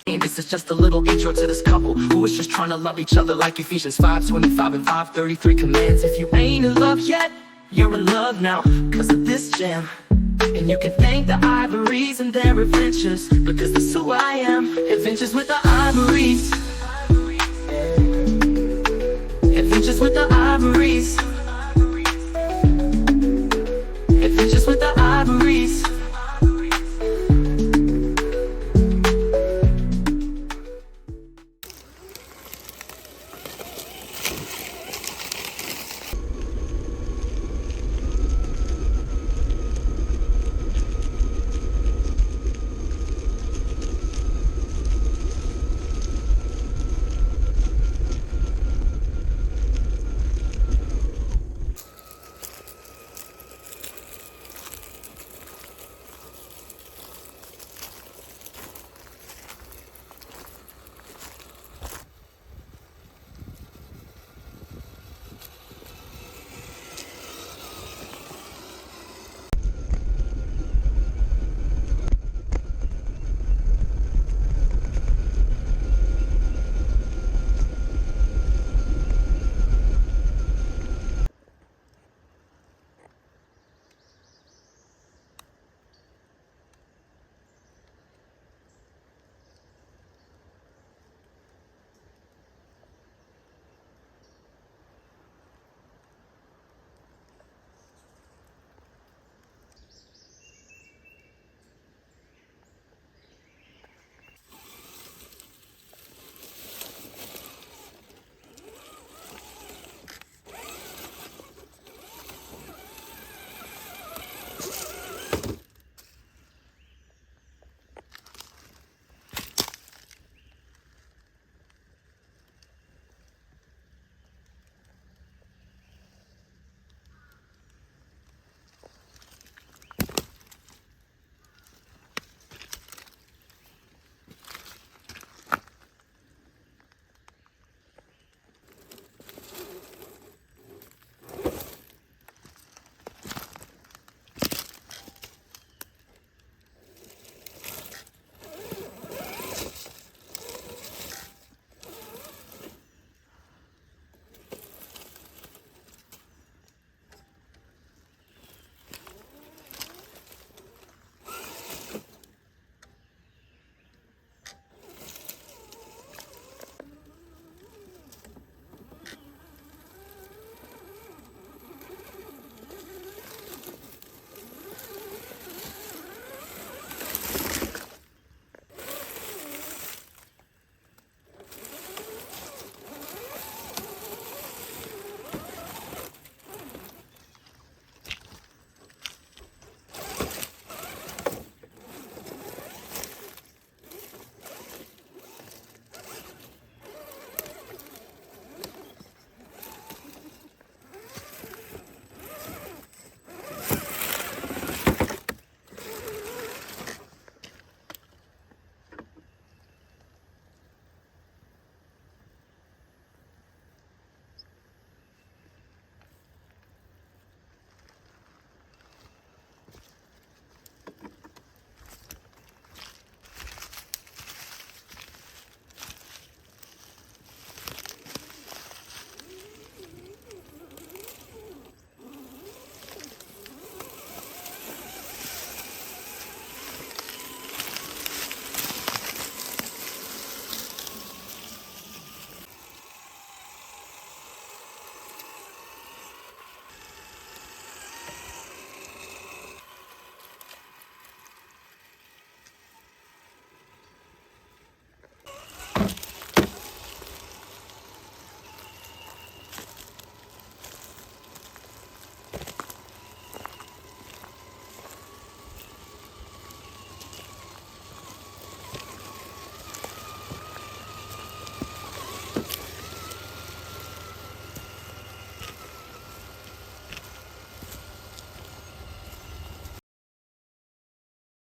This is just a little intro to this couple who is just trying to love each other like Ephesians 5:25 and 5:33 commands. If you ain't in love yet, you're in love now because of this jam. And you can thank the Ivories and their adventures, because that's who I am. Adventures with the Ivories. Adventures with the Ivories.